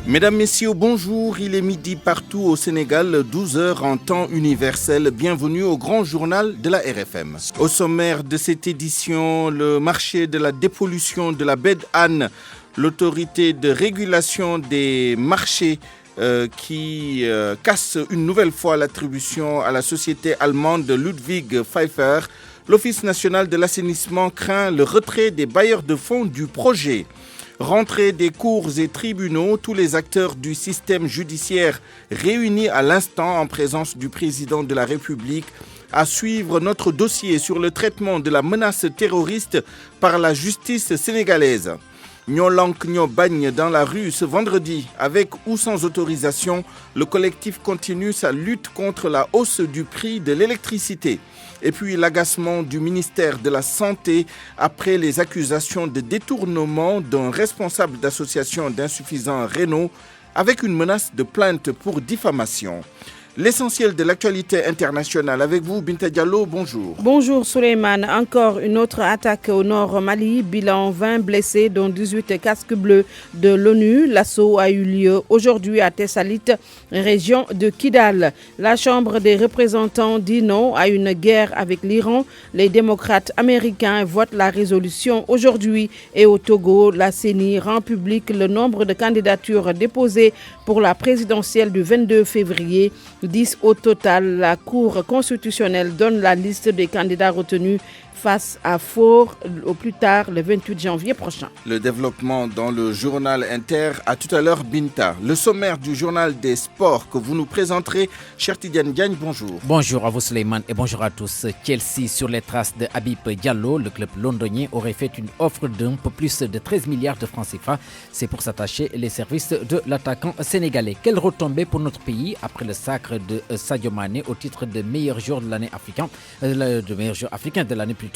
Mesdames, Messieurs, bonjour. Il est midi partout au Sénégal, 12 heures en temps universel. Bienvenue au grand journal de la RFM. Au sommaire de cette édition, le marché de la dépollution de la baie d'Anne, l'autorité de régulation des marchés qui casse une nouvelle fois l'attribution à la société allemande Ludwig Pfeiffer. L'Office national de l'assainissement craint le retrait des bailleurs de fonds du projet. Rentrée des cours et tribunaux, tous les acteurs du système judiciaire réunis à l'instant en présence du président de la République à suivre notre dossier sur le traitement de la menace terroriste par la justice sénégalaise. Nyolank Nyobagne dans la rue ce vendredi, avec ou sans autorisation, le collectif continue sa lutte contre la hausse du prix de l'électricité. Et puis l'agacement du ministère de la Santé après les accusations de détournement d'un responsable d'association d'insuffisants rénaux avec une menace de plainte pour diffamation. L'essentiel de l'actualité internationale avec vous, Binta Diallo, bonjour. Bonjour Souleymane, encore une autre attaque au nord Mali, bilan 20 blessés dont 18 casques bleus de l'ONU. L'assaut a eu lieu aujourd'hui à Tessalit, région de Kidal. La Chambre des représentants dit non à une guerre avec l'Iran. Les démocrates américains votent la résolution aujourd'hui et au Togo, la CENI rend public le nombre de candidatures déposées pour la présidentielle du 22 février. 10 au total. La Cour constitutionnelle donne la liste des candidats retenus face à Faure au plus tard le 28 janvier prochain. Le développement dans le journal Inter. À tout à l'heure, Binta. Le sommaire du journal des sports que vous nous présenterez. Cher Tidiane Diagne, bonjour. Bonjour à vous Souleymane et bonjour à tous. Chelsea sur les traces de Habib Diallo. Le club londonien aurait fait une offre d'un peu plus de 13 milliards de francs CFA. C'est pour s'attacher les services de l'attaquant sénégalais. Quelle retombée pour notre pays après le sacre de Sadio Mané au titre de meilleur joueur de l'année africain, de meilleur joueur africain de l'année plutôt.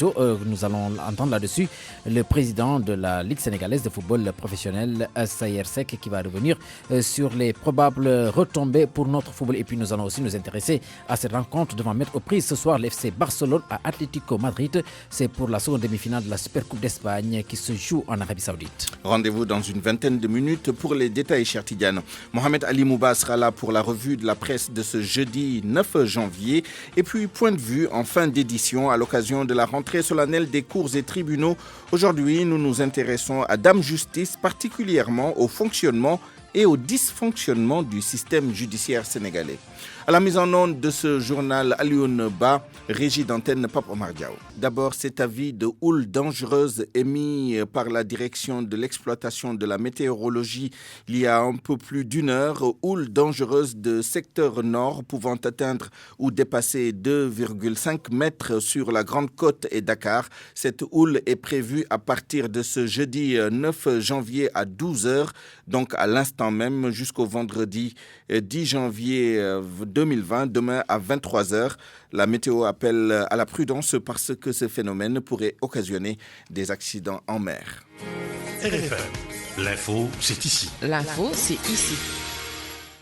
Nous allons entendre là-dessus le président de la Ligue sénégalaise de football professionnel, Sayer Seck, qui va revenir sur les probables retombées pour notre football. Et puis nous allons aussi nous intéresser à cette rencontre devant mettre aux prises ce soir l'FC Barcelone à Atlético Madrid. C'est pour la seconde demi-finale de la Supercoupe d'Espagne qui se joue en Arabie Saoudite. Rendez-vous dans une vingtaine de minutes pour les détails, cher Tidiane. Mohamed Ali Mouba sera là pour la revue de la presse de ce jeudi 9 janvier. Et puis point de vue en fin d'édition à l'occasion de la rentrée solennelle des cours et tribunaux. Aujourd'hui, nous nous intéressons à Dame Justice, particulièrement au fonctionnement et au dysfonctionnement du système judiciaire sénégalais. À la mise en onde de ce journal, Alioune Ba, régie d'antenne Pape Omar Diaw. D'abord, cet avis de houle dangereuse émis par la direction de l'exploitation de la météorologie il y a un peu plus d'une heure. Houle dangereuse de secteur nord pouvant atteindre ou dépasser 2,5 mètres sur la Grande Côte et Dakar. Cette houle est prévue à partir de ce jeudi 9 janvier à 12h, donc à l'instant même jusqu'au vendredi 10 janvier 2020, demain à 23h. La météo appelle à la prudence parce que ce phénomène pourrait occasionner des accidents en mer. RFM, l'info, c'est ici. L'info, c'est ici.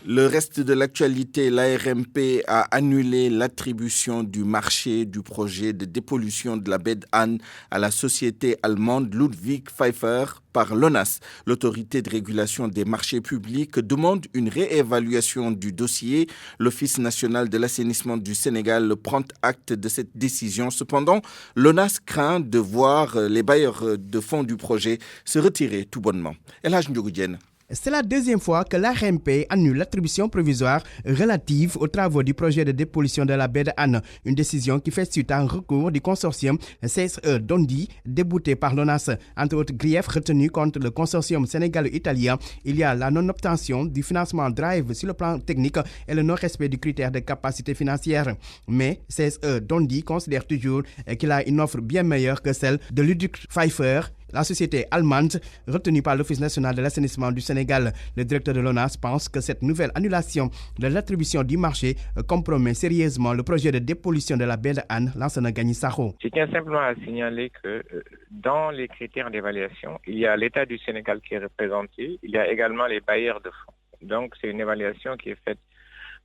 Le reste de l'actualité, l'ARMP a annulé l'attribution du marché du projet de dépollution de la baie d'Anne à la société allemande Ludwig Pfeiffer par l'ONAS. L'autorité de régulation des marchés publics demande une réévaluation du dossier. L'Office national de l'assainissement du Sénégal prend acte de cette décision. Cependant, l'ONAS craint de voir les bailleurs de fonds du projet se retirer tout bonnement. El Hadj Ndiogou Diène. C'est la deuxième fois que l'ARMP annule l'attribution provisoire relative aux travaux du projet de dépollution de la baie d'Anne. Une décision qui fait suite à un recours du consortium CSE Dondi, débouté par l'ONAS. Entre autres griefs retenus contre le consortium sénégalo-italien, il y a la non-obtention du financement Drive sur le plan technique et le non-respect du critère de capacité financière. Mais CSE Dondi considère toujours qu'il a une offre bien meilleure que celle de Ludwig Pfeiffer, la société allemande retenue par l'Office national de l'assainissement du Sénégal. Le directeur de l'ONAS pense que cette nouvelle annulation de l'attribution du marché compromet sérieusement le projet de dépollution de la baie d'Anne, Lansana Gagny Sakho. Je tiens simplement à signaler que dans les critères d'évaluation, il y a l'État du Sénégal qui est représenté, il y a également les bailleurs de fonds. Donc c'est une évaluation qui est faite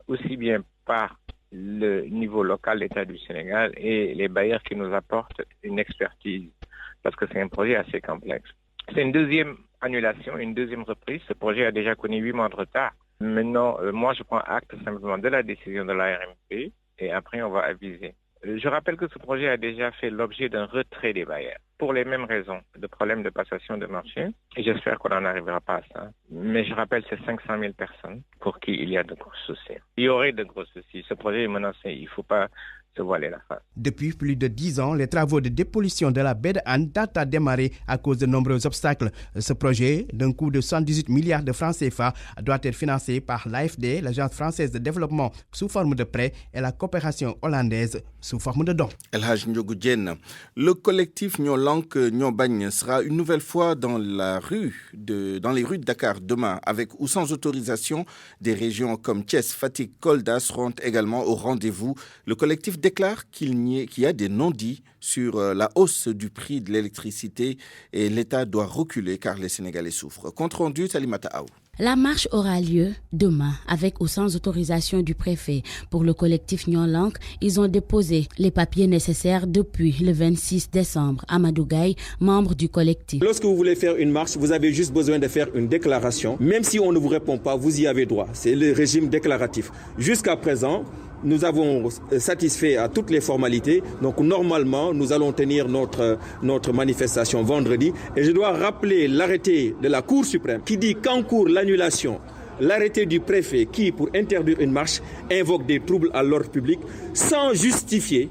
aussi bien par le niveau local, l'État du Sénégal, et les bailleurs qui nous apportent une expertise, parce que c'est un projet assez complexe. C'est une deuxième annulation, une deuxième reprise. Ce projet a déjà connu 8 mois de retard. Maintenant, moi, je prends acte simplement de la décision de l'ARMP et après, on va aviser. Je rappelle que ce projet a déjà fait l'objet d'un retrait des bailleurs pour les mêmes raisons, de problèmes de passation de marché. Et j'espère qu'on n'en arrivera pas à ça. Mais je rappelle, c'est 500 000 personnes pour qui il y a de gros soucis. Il y aurait de gros soucis. Ce projet est menacé. Il ne faut pas se voiler la face. Depuis plus de 10 ans, les travaux de dépollution de la baie de Hann tardent à démarrer à cause de nombreux obstacles. Ce projet, d'un coût de 118 milliards de francs CFA, doit être financé par l'AFD, l'Agence française de développement, sous forme de prêt, et la coopération hollandaise sous forme de dons. El Hadj Ndiogou Diène. Le collectif Ñoo Lank Ñoo Bañ sera une nouvelle fois dans les rues de Dakar demain, avec ou sans autorisation. Des régions comme Thiès, Fatick, Kolda seront également au rendez-vous. Le collectif déclare qu'il y a des non-dits sur la hausse du prix de l'électricité et l'État doit reculer car les Sénégalais souffrent. Compte rendu, Salimata Aou. La marche aura lieu demain avec ou sans autorisation du préfet. Pour le collectif Ñoo Lank, ils ont déposé les papiers nécessaires depuis le 26 décembre. Amadou Gaye, membre du collectif. Lorsque vous voulez faire une marche, vous avez juste besoin de faire une déclaration. Même si on ne vous répond pas, vous y avez droit. C'est le régime déclaratif. Jusqu'à présent, nous avons satisfait à toutes les formalités. Donc normalement, nous allons tenir notre manifestation vendredi. Et je dois rappeler l'arrêté de la Cour suprême qui dit qu'en cours l'annulation, l'arrêté du préfet qui, pour interdire une marche, invoque des troubles à l'ordre public sans justifier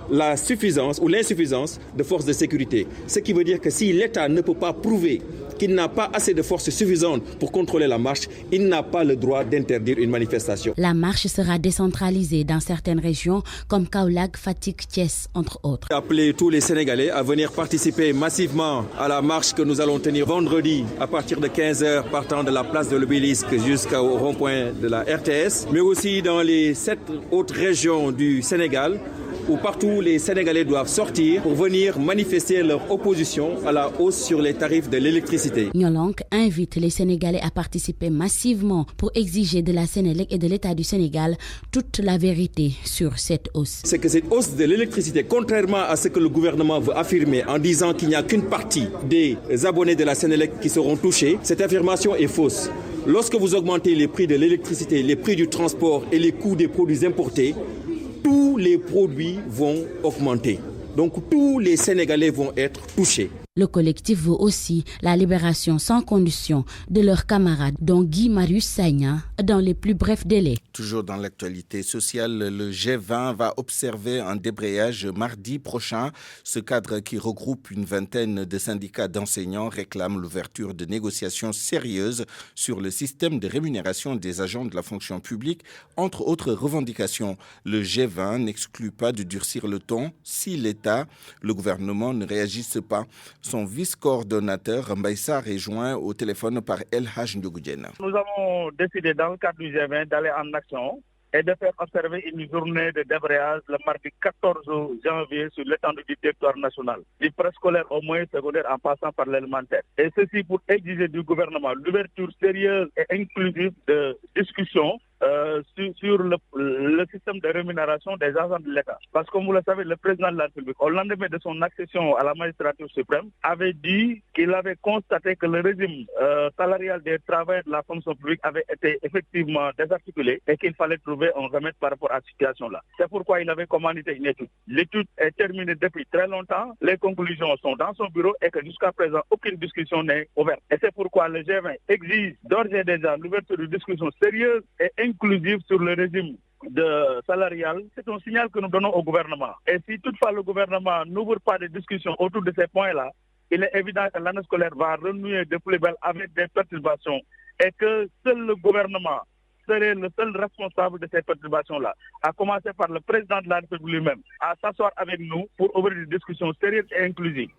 la suffisance ou l'insuffisance de forces de sécurité. Ce qui veut dire que si l'État ne peut pas prouver qu'il n'a pas assez de forces suffisantes pour contrôler la marche, il n'a pas le droit d'interdire une manifestation. La marche sera décentralisée dans certaines régions comme Kaolack, Fatick, Thiès, entre autres. Appeler tous les Sénégalais à venir participer massivement à la marche que nous allons tenir vendredi à partir de 15h partant de la place de l'Obélisque jusqu'au rond-point de la RTS, mais aussi dans les 7 autres régions du Sénégal, où partout les Sénégalais doivent sortir pour venir manifester leur opposition à la hausse sur les tarifs de l'électricité. Ñoo Lank invite les Sénégalais à participer massivement pour exiger de la Sénélec et de l'État du Sénégal toute la vérité sur cette hausse. C'est que cette hausse de l'électricité, contrairement à ce que le gouvernement veut affirmer en disant qu'il n'y a qu'une partie des abonnés de la Sénélec qui seront touchés, cette affirmation est fausse. Lorsque vous augmentez les prix de l'électricité, les prix du transport et les coûts des produits importés, tous les produits vont augmenter. Donc tous les Sénégalais vont être touchés. Le collectif veut aussi la libération sans condition de leurs camarades, dont Guy Marius Sagna, dans les plus brefs délais. Toujours dans l'actualité sociale, le G20 va observer un débrayage mardi prochain. Ce cadre qui regroupe une vingtaine de syndicats d'enseignants réclame l'ouverture de négociations sérieuses sur le système de rémunération des agents de la fonction publique, entre autres revendications. Le G20 n'exclut pas de durcir le ton si l'État, le gouvernement ne réagissent pas. Son vice-coordonnateur Mbaye Sarr est joint au téléphone par El Hadj Ndiogou Diène. Nous avons décidé dans le cadre du G20 d'aller en action et de faire observer une journée de débrayage le mardi 14 janvier sur l'étendue du territoire national, du préscolaire au moyen secondaire en passant par l'élémentaire. Et ceci pour exiger du gouvernement l'ouverture sérieuse et inclusive de discussions sur le système de rémunération des agents de l'État. Parce que comme vous le savez, le président de la République, au lendemain de son accession à la magistrature suprême, avait dit qu'il avait constaté que le régime salarial des travailleurs de la fonction publique avait été effectivement désarticulé et qu'il fallait trouver un remède par rapport à cette situation-là. C'est pourquoi il avait commandité une étude. L'étude est terminée depuis très longtemps, les conclusions sont dans son bureau et que jusqu'à présent, aucune discussion n'est ouverte. Et c'est pourquoi le G20 exige d'ores et déjà l'ouverture de discussions sérieuses et inclusive sur le régime salarial. C'est un signal que nous donnons au gouvernement. Et si toutefois le gouvernement n'ouvre pas de discussions autour de ces points-là, il est évident que l'année scolaire va renouer de plus belle avec des perturbations et que seul le gouvernement serait le seul responsable de ces perturbations-là, à commencer par le président de la République lui-même, à s'asseoir avec nous pour ouvrir des discussions sérieuses et inclusives.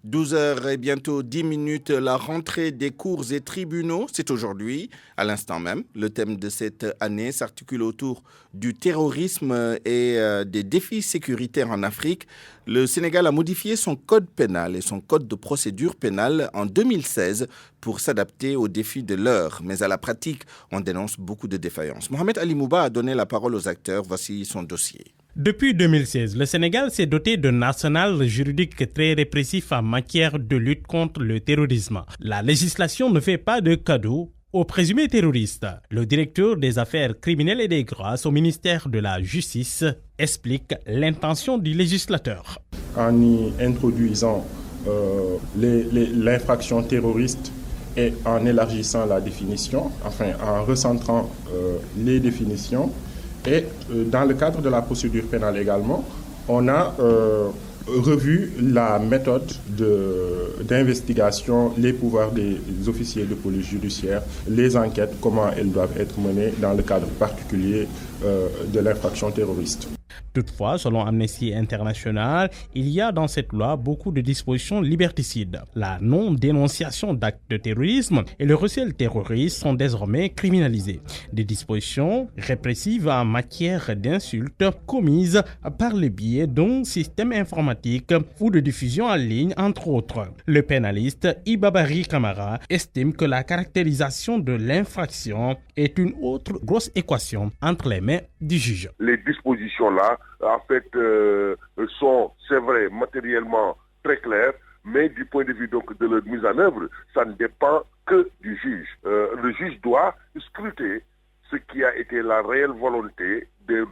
12h et bientôt 10 minutes, la rentrée des cours et tribunaux, c'est aujourd'hui, à l'instant même. Le thème de cette année s'articule autour du terrorisme et des défis sécuritaires en Afrique. Le Sénégal a modifié son code pénal et son code de procédure pénale en 2016 pour s'adapter aux défis de l'heure. Mais à la pratique, on dénonce beaucoup de défaillances. Mohamed Ali Mouba a donné la parole aux acteurs. Voici son dossier. Depuis 2016, le Sénégal s'est doté d'un arsenal juridique très répressif en matière de lutte contre le terrorisme. La législation ne fait pas de cadeau aux présumés terroristes. Le directeur des affaires criminelles et des grâces au ministère de la Justice explique l'intention du législateur. En y introduisant l'infraction terroriste et en élargissant la définition, enfin en recentrant les définitions, et dans le cadre de la procédure pénale également, on a revu la méthode d'investigation, les pouvoirs des officiers de police judiciaire, les enquêtes, comment elles doivent être menées dans le cadre particulier de l'infraction terroriste. Toutefois, selon Amnesty International, il y a dans cette loi beaucoup de dispositions liberticides. La non-dénonciation d'actes de terrorisme et le recel terroriste sont désormais criminalisés. Des dispositions répressives en matière d'insultes commises par le biais d'un système informatique ou de diffusion en ligne, entre autres. Le pénaliste Ibabari Kamara estime que la caractérisation de l'infraction est une autre grosse équation entre les mains du juge. Les dispositions-là, en fait, sont, c'est vrai, matériellement très claires, mais du point de vue donc de leur mise en œuvre, ça ne dépend que du juge. Le juge doit scruter ce qui a été la réelle volonté des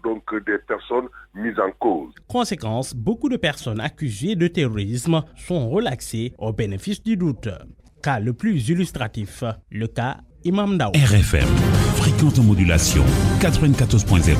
personnes mises en cause. Conséquence, beaucoup de personnes accusées de terrorisme sont relaxées au bénéfice du doute. Cas le plus illustratif, le cas Imam Dao. RFM, fréquente modulation 94.0,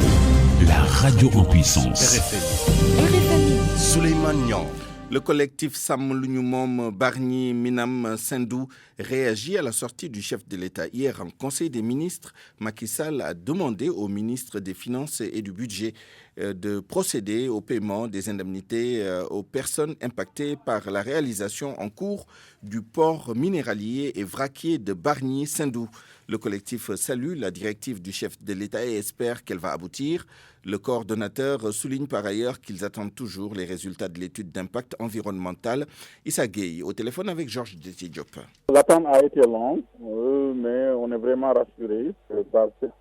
la radio en puissance. RFM. Souleymane Niang. Le collectif Sam Lu Ñu Moom Bargny Minam Sendou réagit à la sortie du chef de l'État. Hier, en Conseil des ministres, Macky Sall a demandé au ministre des Finances et du Budget de procéder au paiement des indemnités aux personnes impactées par la réalisation en cours du port minéralier et vraquier de Bargny Sendou. Le collectif salue la directive du chef de l'État et espère qu'elle va aboutir. Le coordonnateur souligne par ailleurs qu'ils attendent toujours les résultats de l'étude d'impact environnemental. Issa Gueye, au téléphone avec Georges Diop. L'attente a été longue, mais on est vraiment rassurés par cette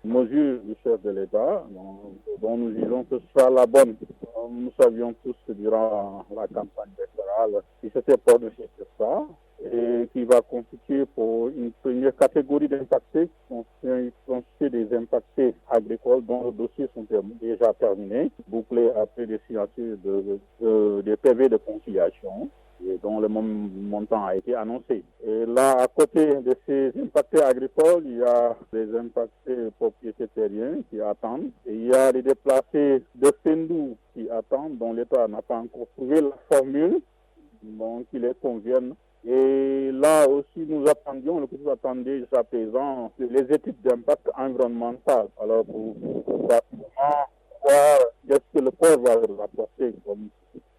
mesure du chef de l'État, dont nous disons que ce sera la bonne. Nous savions tous que durant la campagne électorale, il s'était prononcé sur ça, et qui va constituer pour une première catégorie d'impactés, qui constituent des impactés agricoles dont les dossiers sont déjà terminés, bouclés après des signatures des PV de conciliation, et dont le montant a été annoncé. Et là, à côté de ces impactés agricoles, il y a des impactés propriétaires terriens qui attendent, et il y a les déplacés de Sendou qui attendent, dont l'État n'a pas encore trouvé la formule qui les convienne. Et là aussi, nous attendions, le groupe attendait jusqu'à présent les études d'impact environnemental. Alors, pour voir qu'est-ce que le port va rapporter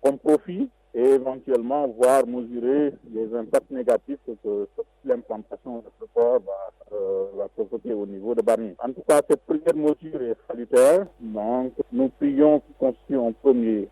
comme profit et éventuellement voir mesurer les impacts négatifs que l'implantation de ce port va provoquer au niveau de Bargny. En tout cas, cette première mesure est salutaire. Donc, nous prions qu'il constitue un premier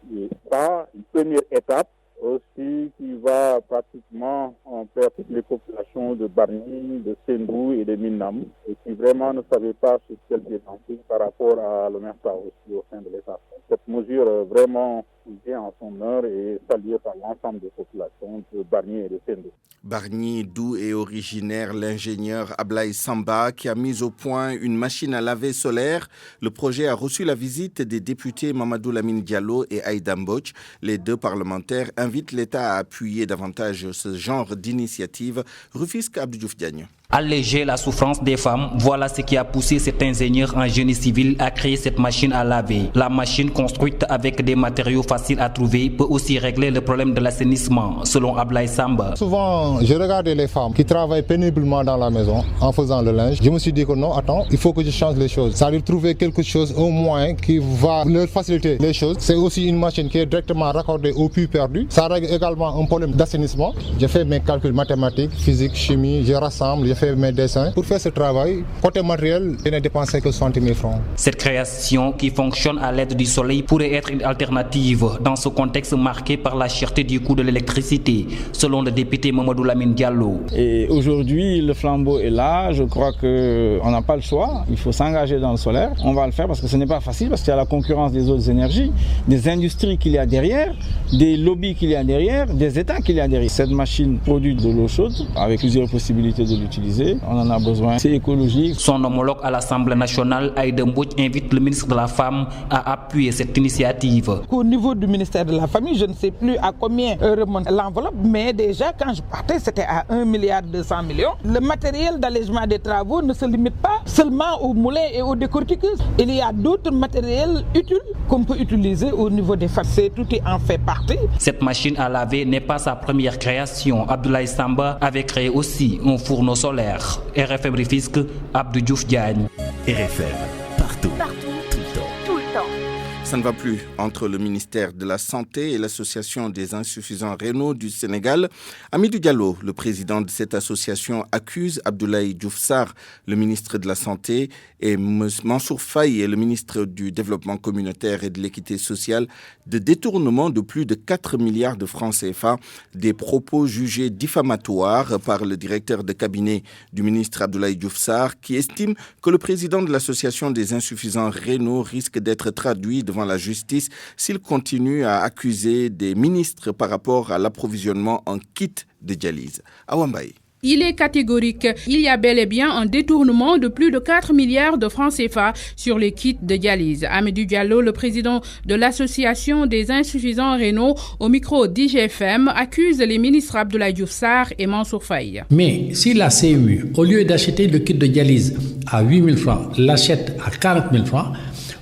pas, une première étape, aussi qui va pratiquement faire toutes les populations de Bargny, de Sendou et de Minam, et qui vraiment ne savaient pas sur quel pied danser par rapport à l'omerta aussi au sein de l'État. Cette mesure vraiment vient en son heure et saluée par l'ensemble des populations de Bargny et de Sendou. Bargny, d'où est originaire l'ingénieur Ablaye Samba qui a mis au point une machine à laver solaire. Le projet a reçu la visite des députés Mamadou Lamine Diallo et Aïda Mbodj. Les deux parlementaires invitent l'État à appuyer davantage ce genre d'initiative. Rufisque Abdou Diouf Diagne. Alléger la souffrance des femmes, voilà ce qui a poussé cet ingénieur en génie civil à créer cette machine à laver. La machine, construite avec des matériaux faciles à trouver, peut aussi régler le problème de l'assainissement, selon Ablaye Samba. Souvent, je regardais les femmes qui travaillent péniblement dans la maison en faisant le linge. Je me suis dit que non, attends, il faut que je change les choses. Ça veut trouver quelque chose au moins qui va leur faciliter les choses. C'est aussi une machine qui est directement raccordée au puits perdu. Ça règle également un problème d'assainissement. J'ai fait mes calculs mathématiques, physique, chimie, je rassemble, fait mes dessins. Pour faire ce travail, côté matériel, je n'ai dépensé que 60 000 francs. Cette création qui fonctionne à l'aide du soleil pourrait être une alternative dans ce contexte marqué par la cherté du coût de l'électricité, selon le député Mamadou Lamine Diallo. Et aujourd'hui, le flambeau est là. Je crois qu'on n'a pas le choix. Il faut s'engager dans le solaire. On va le faire parce que ce n'est pas facile, parce qu'il y a la concurrence des autres énergies, des industries qu'il y a derrière, des lobbies qu'il y a derrière, des États qu'il y a derrière. Cette machine produit de l'eau chaude avec plusieurs possibilités de l'utiliser. On en a besoin. C'est écologique. Son homologue à l'Assemblée nationale, Aïda Mbodj, invite le ministre de la Femme à appuyer cette initiative. Au niveau du ministère de la Famille, je ne sais plus à combien remonte l'enveloppe, mais déjà quand je partais, c'était à 1,2 milliard. Le matériel d'allègement des travaux ne se limite pas seulement aux moulins et aux décortiqueuses. Il y a d'autres matériels utiles qu'on peut utiliser au niveau des façades. Tout en fait partie. Cette machine à laver n'est pas sa première création. Abdoulaye Samba avait créé aussi un fourneau solaire. RFM Rufisque, Abdou Diouf Diagne. RFM, partout. Ça ne va plus entre le ministère de la Santé et l'Association des insuffisants rénaux du Sénégal. Hamidou Diallo, le président de cette association, accuse Abdoulaye Diouf Sarr, le ministre de la Santé, et Mansour Faye, le ministre du Développement communautaire et de l'équité sociale, de détournement de plus de 4 milliards de francs CFA, des propos jugés diffamatoires par le directeur de cabinet du ministre Abdoulaye Diouf Sarr, qui estime que le président de l'Association des insuffisants rénaux risque d'être traduit devant la justice s'il continue à accuser des ministres par rapport à l'approvisionnement en kits de dialyse. Awambaye. Il est catégorique. Il y a bel et bien un détournement de plus de 4 milliards de francs CFA sur les kits de dialyse. Hamidou Diallo, le président de l'Association des insuffisants rénaux, au micro d'IGFM, accuse les ministres Abdoulaye Diouf Sarr et Mansour Faye. Mais si la CMU, au lieu d'acheter le kit de dialyse à 8 000 francs, l'achète à 40 000 francs,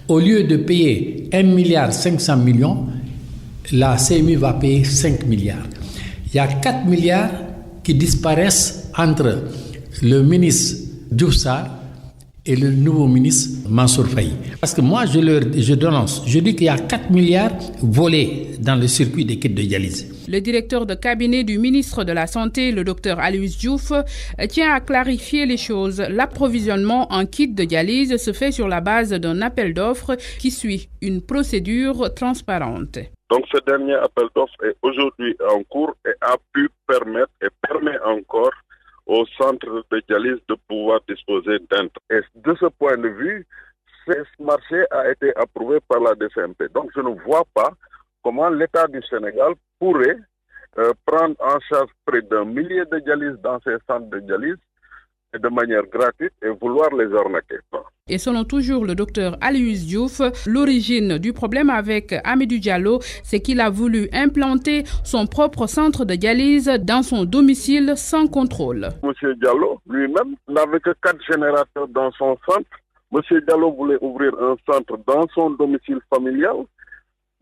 au lieu de payer 1,5 milliard, la CMU va payer 5 milliards. Il y a 4 milliards qui disparaissent entre le ministre Diouf Sarr et le nouveau ministre Mansour Faye. Parce que moi, je dénonce. Je dis qu'il y a 4 milliards volés dans le circuit des kits de dialyse. Le directeur de cabinet du ministre de la Santé, le docteur Aloyse Diouf, tient à clarifier les choses. L'approvisionnement en kit de dialyse se fait sur la base d'un appel d'offres qui suit une procédure transparente. Donc ce dernier appel d'offres est aujourd'hui en cours et a pu permettre et permet encore aux centres de dialyse de pouvoir disposer d'intrants. Et de ce point de vue, ce marché a été approuvé par la DCMP. Donc je ne vois pas comment l'État du Sénégal pourrait prendre en charge près d'1 millier de dialyses dans ces centres de dialyse et de manière gratuite et vouloir les arnaquer. Et selon toujours le docteur Aloyse Diouf, l'origine du problème avec Hamidou Diallo, c'est qu'il a voulu implanter son propre centre de dialyse dans son domicile sans contrôle. Monsieur Diallo, lui-même, n'avait que 4 générateurs dans son centre. Monsieur Diallo voulait ouvrir un centre dans son domicile familial.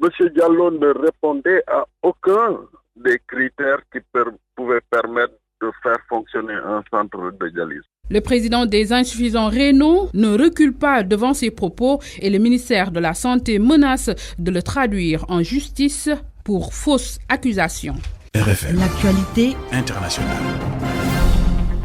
Monsieur Diallo ne répondait à aucun des critères qui pouvaient permettre de faire fonctionner un centre de dialyse. Le président des insuffisants rénaux ne recule pas devant ses propos et le ministère de la Santé menace de le traduire en justice pour fausse accusation. RFM. L'actualité internationale.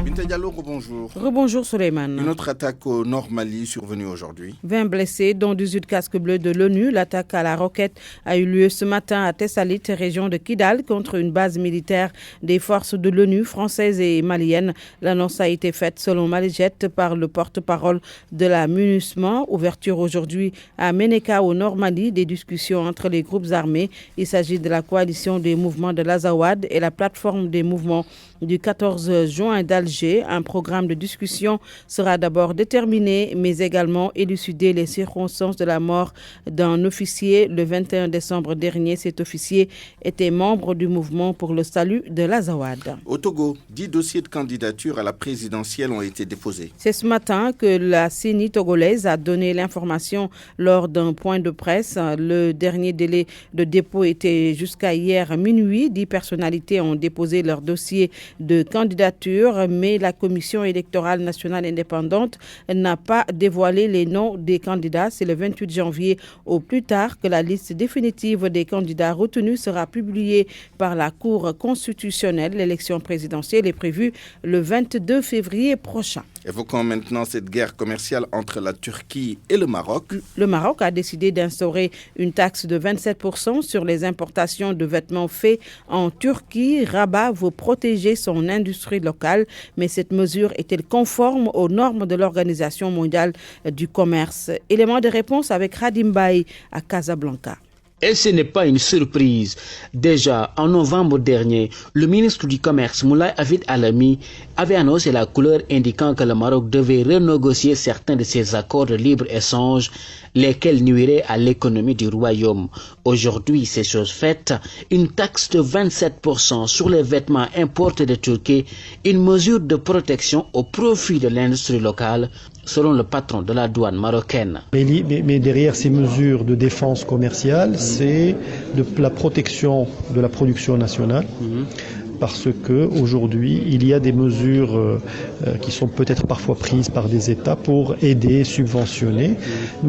Binta Diallo, rebonjour. Rebonjour Souleymane. Une autre attaque au Nord Mali survenue aujourd'hui. 20 blessés, dont 18 casques bleus de l'ONU. L'attaque à la roquette a eu lieu ce matin à Tessalit, région de Kidal, contre une base militaire des forces de l'ONU françaises et maliennes. L'annonce a été faite selon Malijet par le porte-parole de la MINUSMA. Ouverture aujourd'hui à Ménéka au Nord Mali des discussions entre les groupes armés. Il s'agit de la coalition des mouvements de l'Azawad et la plateforme des mouvements du 14 juin d'Alger. Un programme de discussion sera d'abord déterminé, mais également élucider les circonstances de la mort d'un officier. Le 21 décembre dernier, cet officier était membre du mouvement pour le salut de l'Azawad. Au Togo, 10 dossiers de candidature à la présidentielle ont été déposés. C'est ce matin que la CENI togolaise a donné l'information lors d'un point de presse. Le dernier délai de dépôt était jusqu'à hier minuit. 10 personnalités ont déposé leur dossier de candidatures, mais la Commission électorale nationale indépendante n'a pas dévoilé les noms des candidats. C'est le 28 janvier au plus tard que la liste définitive des candidats retenus sera publiée par la Cour constitutionnelle. L'élection présidentielle est prévue le 22 février prochain. Évoquons maintenant cette guerre commerciale entre la Turquie et le Maroc. Le Maroc a décidé d'instaurer une taxe de 27% sur les importations de vêtements faits en Turquie. Rabat veut protéger son industrie locale, mais cette mesure est-elle conforme aux normes de l'Organisation mondiale du commerce? Élément de réponse avec Radim Baye à Casablanca. Et ce n'est pas une surprise. Déjà, en novembre dernier, le ministre du Commerce, Moulay Avid Alami, avait annoncé la couleur indiquant que le Maroc devait renégocier certains de ses accords de libre-échange, lesquels nuiraient à l'économie du royaume. Aujourd'hui, c'est chose faite. Une taxe de 27% sur les vêtements importés de Turquie, une mesure de protection au profit de l'industrie locale, selon le patron de la douane marocaine. Mais derrière ces mesures de défense commerciale, c'est la protection de la production nationale. Parce qu'aujourd'hui, il y a des mesures qui sont peut-être parfois prises par des États pour aider, subventionner.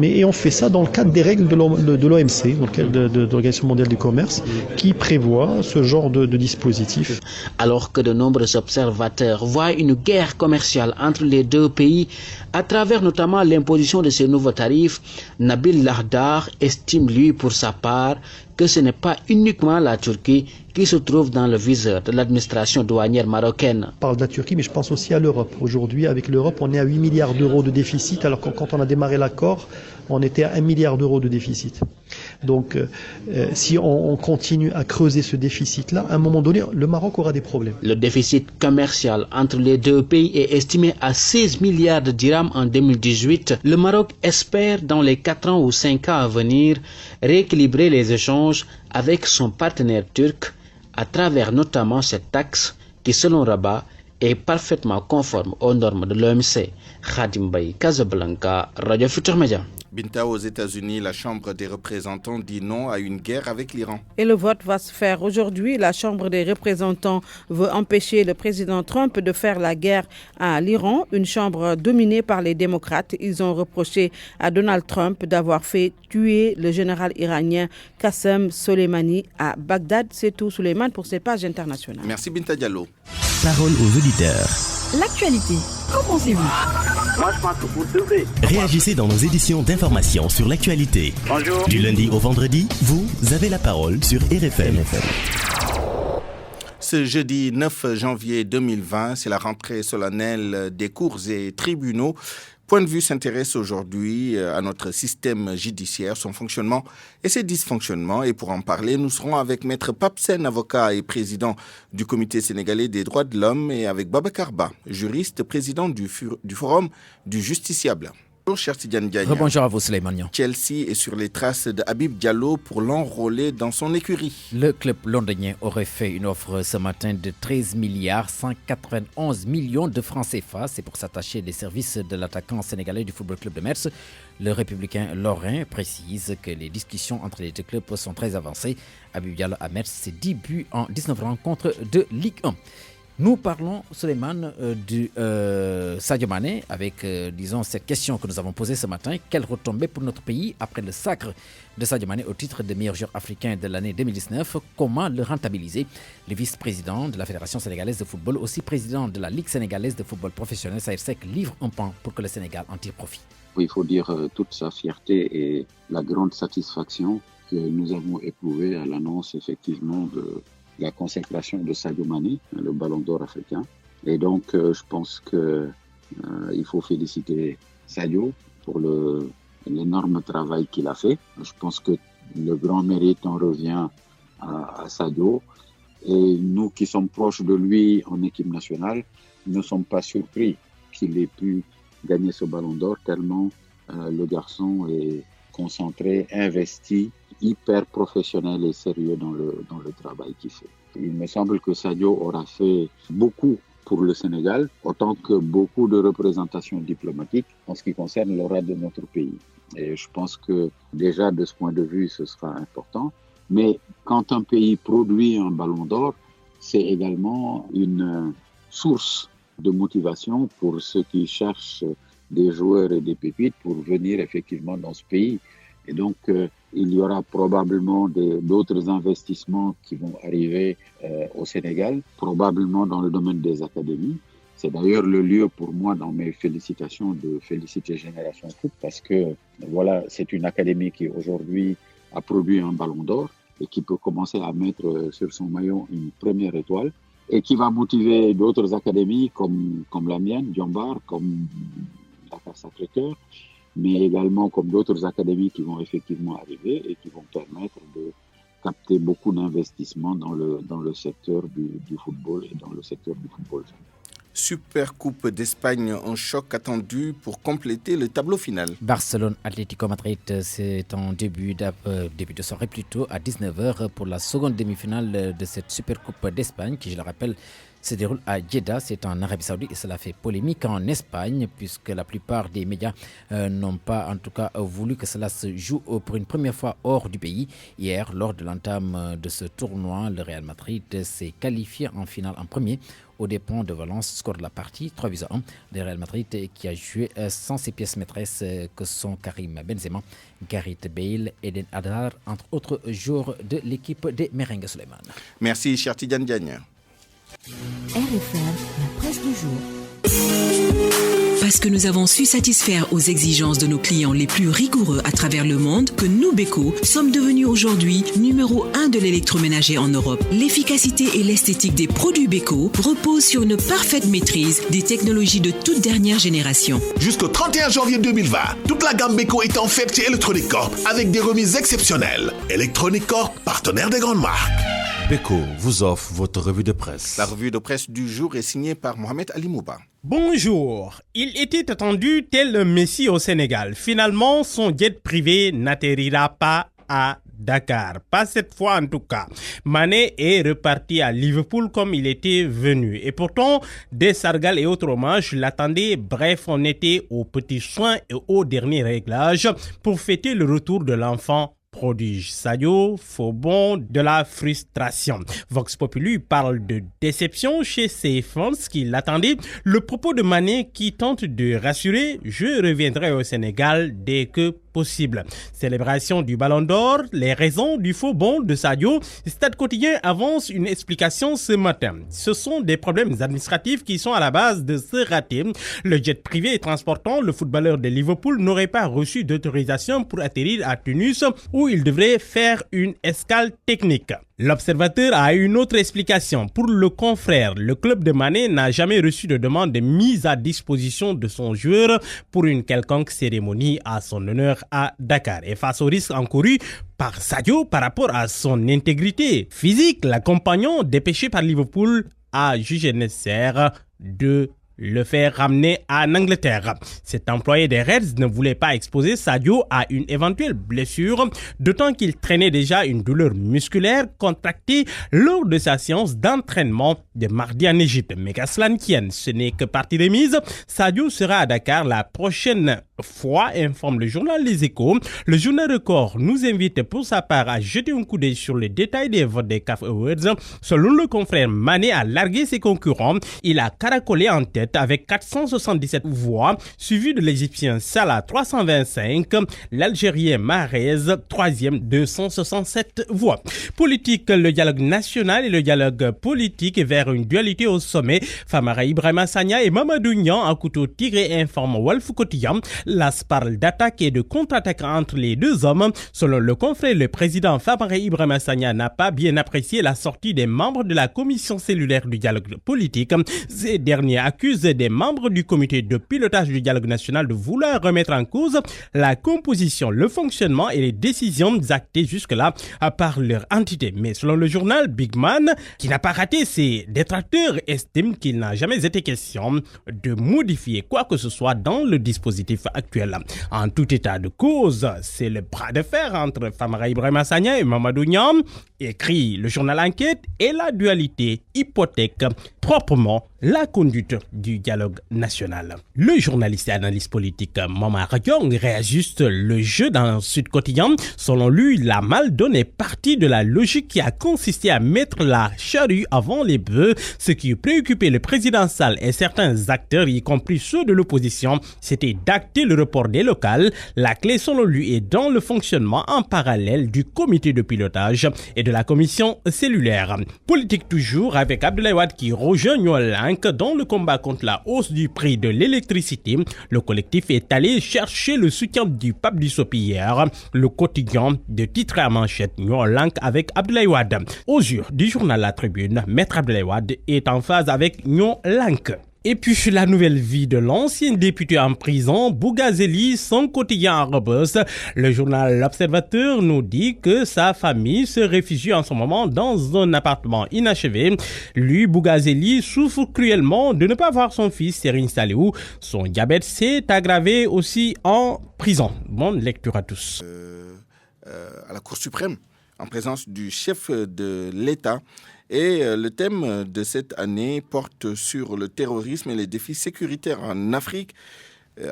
Et on fait ça dans le cadre des règles de l'OMC, dans le cadre de l'Organisation mondiale du commerce, qui prévoit ce genre de dispositif. Alors que de nombreux observateurs voient une guerre commerciale entre les deux pays, à travers notamment l'imposition de ces nouveaux tarifs, Nabil Lahdar estime lui pour sa part que ce n'est pas uniquement la Turquie qui se trouve dans le viseur de l'administration douanière marocaine. Je parle de la Turquie, mais je pense aussi à l'Europe. Aujourd'hui, avec l'Europe, on est à 8 milliards d'euros de déficit, alors que quand on a démarré l'accord, on était à 1 milliard d'euros de déficit. Donc, si on continue à creuser ce déficit-là, à un moment donné, le Maroc aura des problèmes. Le déficit commercial entre les deux pays est estimé à 16 milliards de dirhams en 2018. Le Maroc espère, dans les 4 ans ou 5 ans à venir, rééquilibrer les échanges avec son partenaire turc, à travers notamment cette taxe qui, selon Rabat, est parfaitement conforme aux normes de l'OMC. Khadim Baye, Casablanca, Radio Futur Média. Binta, aux États-Unis, la Chambre des représentants dit non à une guerre avec l'Iran. Et le vote va se faire aujourd'hui. La Chambre des représentants veut empêcher le président Trump de faire la guerre à l'Iran, une chambre dominée par les démocrates. Ils ont reproché à Donald Trump d'avoir fait tuer le général iranien Qassem Soleimani à Bagdad. C'est tout, Souleymane, pour cette page internationale. Merci Binta Diallo. Parole aux auditeurs. L'actualité, qu'en pensez-vous? Moi, je pense que vous devrez. Réagissez dans nos éditions d'information sur l'actualité. Bonjour. Du lundi au vendredi, vous avez la parole sur RFM. Ce jeudi 9 janvier 2020, c'est la rentrée solennelle des cours et tribunaux. Point de vue s'intéresse aujourd'hui à notre système judiciaire, son fonctionnement et ses dysfonctionnements. Et pour en parler, nous serons avec Maître Papsen, avocat et président du Comité sénégalais des droits de l'homme, et avec Babacar Ba, juriste, président du Forum du justiciable. Bonjour, cher Tidiane Diagne. Bonjour à vous, Souleymane. Chelsea est sur les traces de Habib Diallo pour l'enrôler dans son écurie. Le club londonien aurait fait une offre ce matin de 13 milliards 191 millions de francs CFA. C'est pour s'attacher les services de l'attaquant sénégalais du Football Club de Metz. Le républicain lorrain précise que les discussions entre les deux clubs sont très avancées. Habib Diallo à Metz, c'est 10 buts en 19 rencontres de Ligue 1. Nous parlons, Souleymane, du Sadio Mané avec, disons, cette question que nous avons posée ce matin. Quelle retombée pour notre pays après le sacre de Sadio Mané au titre de meilleur joueur africain de l'année 2019? Comment le rentabiliser? Le vice-président de la Fédération sénégalaise de football, aussi président de la Ligue sénégalaise de football professionnel, Saïr Seck, livre un pan pour que le Sénégal en tire profit. Il faut dire toute sa fierté et la grande satisfaction que nous avons éprouvée à l'annonce effectivement de la consécration de Sadio Mané, le ballon d'or africain. Et donc, je pense qu'il faut féliciter Sadio pour l'énorme travail qu'il a fait. Je pense que le grand mérite en revient à Sadio. Et nous qui sommes proches de lui en équipe nationale, ne sommes pas surpris qu'il ait pu gagner ce ballon d'or tellement le garçon est concentré, investi, hyper professionnel et sérieux dans le travail qu'il fait. Il me semble que Sadio aura fait beaucoup pour le Sénégal, autant que beaucoup de représentations diplomatiques en ce qui concerne l'aura de notre pays. Et je pense que déjà de ce point de vue, ce sera important. Mais quand un pays produit un ballon d'or, c'est également une source de motivation pour ceux qui cherchent des joueurs et des pépites pour venir effectivement dans ce pays. Et donc, il y aura probablement d'autres investissements qui vont arriver au Sénégal, probablement dans le domaine des académies. C'est d'ailleurs le lieu pour moi, dans mes félicitations, de féliciter Génération Foot parce que voilà, c'est une académie qui aujourd'hui a produit un ballon d'or et qui peut commencer à mettre sur son maillot une première étoile et qui va motiver d'autres académies comme la mienne, Diambar, comme Dakar Sacré-Cœur, mais également comme d'autres académies qui vont effectivement arriver et qui vont permettre de capter beaucoup d'investissements dans le secteur du football et dans le secteur du football. Super Coupe d'Espagne, un choc attendu pour compléter le tableau final. Barcelone Atlético Madrid, c'est en début de soirée plutôt à 19h pour la seconde demi-finale de cette Super Coupe d'Espagne qui, je le rappelle, se déroule à Jeddah, c'est en Arabie Saoudite et cela fait polémique en Espagne puisque la plupart des médias n'ont pas en tout cas voulu que cela se joue pour une première fois hors du pays. Hier, lors de l'entame de ce tournoi, le Real Madrid s'est qualifié en finale en premier aux dépens de Valence, score de la partie 3-1. Le Real Madrid qui a joué sans ses pièces maîtresses que sont Karim Benzema, Gareth Bale, Eden Hazard, entre autres joueurs de l'équipe des Merengues Suleiman. Merci, cher Tidiane Diagne. RFM, la presse du jour. Parce que nous avons su satisfaire aux exigences de nos clients les plus rigoureux à travers le monde, que nous, Beko, sommes devenus aujourd'hui numéro 1 de l'électroménager en Europe. L'efficacité et l'esthétique des produits Beko reposent sur une parfaite maîtrise des technologies de toute dernière génération. Jusqu'au 31 janvier 2020, toute la gamme Beko est en fête chez Electronic Corp avec des remises exceptionnelles. Electronic Corp, partenaire des grandes marques. Beko vous offre votre revue de presse. La revue de presse du jour est signée par Mohamed Ali Mouba. Bonjour. Il était attendu tel le Messi au Sénégal. Finalement, son jet privé n'atterrira pas à Dakar. Pas cette fois en tout cas. Mané est reparti à Liverpool comme il était venu. Et pourtant, des sargales et autres hommages l'attendaient. Bref, on était aux petits soins et aux derniers réglages pour fêter le retour de l'enfant prodige. Sadio, Faux-bon, de la frustration. Vox Populi parle de déception chez ses fans qui l'attendaient. Le propos de Mané qui tente de rassurer, je reviendrai au Sénégal dès que possible. Célébration du Ballon d'Or, les raisons du faux bond de Sadio. Stade Quotidien avance une explication ce matin. Ce sont des problèmes administratifs qui sont à la base de ce raté. Le jet privé transportant le footballeur de Liverpool n'aurait pas reçu d'autorisation pour atterrir à Tunis où il devrait faire une escale technique. L'Observateur a une autre explication. Pour le confrère, le club de Mané n'a jamais reçu de demande de mise à disposition de son joueur pour une quelconque cérémonie à son honneur à Dakar. Et face au risque encouru par Sadio par rapport à son intégrité physique, l'accompagnant dépêché par Liverpool a jugé nécessaire de le faire ramener en Angleterre. Cet employé des Reds ne voulait pas exposer Sadio à une éventuelle blessure, d'autant qu'il traînait déjà une douleur musculaire contractée lors de sa séance d'entraînement de mardi en Égypte. Mais qu'à cela ne tienne, ce n'est que partie remise. Sadio sera à Dakar la prochaine fois, informe le journal Les Échos. Le journal Record nous invite pour sa part à jeter un coup d'œil sur les détails des votes des CAF Awards. Selon le confrère, Mané a largué ses concurrents. Il a caracolé en tête avec 477 voix, suivi de l'Égyptien Salah 325, l'Algérien Mahrez 3e 267 voix. Politique, le dialogue national et le dialogue politique vers une dualité au sommet. Famara Ibrahima Sagna et Mamadou Niang à couteau tiré, informe Walf Quotidien. L'AS parle d'attaque et de contre-attaque entre les deux hommes. Selon le confrère, le président Famara Ibrahima Sagna n'a pas bien apprécié la sortie des membres de la commission cellulaire du dialogue politique. Ces derniers accusent des membres du comité de pilotage du dialogue national de vouloir remettre en cause la composition, le fonctionnement et les décisions actées jusque-là par leur entité. Mais selon le journal, Big Man, qui n'a pas raté ses détracteurs, estime qu'il n'a jamais été question de modifier quoi que ce soit dans le dispositif actuel. En tout état de cause, c'est le bras de fer entre Famara Ibrahima Sagna et Mamadou Niang, écrit le journal Enquête, et la dualité hypothèque proprement la conduite du dialogue national. Le journaliste et analyste politique Momar Young réajuste le jeu dans Sud Quotidien. Selon lui, la Maldonne est partie de la logique qui a consisté à mettre la charrue avant les bœufs. Ce qui préoccupait le président Sall et certains acteurs, y compris ceux de l'opposition, c'était d'acter le report des locales. La clé, selon lui, est dans le fonctionnement en parallèle du comité de pilotage et de la commission cellulaire. Politique toujours avec Abdoulaye Wade qui rejoint Nyolank dans le combat contre la hausse du prix de l'électricité. Le collectif est allé chercher le soutien du pape du Sopi hier. Le quotidien de titre à manchette Nyolank avec Abdoulaye Wade. Aux yeux du journal La Tribune, Maître Abdoulaye Wade est en phase avec Nyolank. Et puis la nouvelle vie de l'ancien député en prison, Bougazeli, son quotidien à Rebeuss. Le journal L'Observateur nous dit que sa famille se réfugie en ce moment dans un appartement inachevé. Lui, Bougazeli, souffre cruellement de ne pas voir son fils Serigne Saliou. Son diabète s'est aggravé aussi en prison. Bonne lecture à tous. À la Cour suprême, en présence du chef de l'État. Et le thème de cette année porte sur le terrorisme et les défis sécuritaires en Afrique,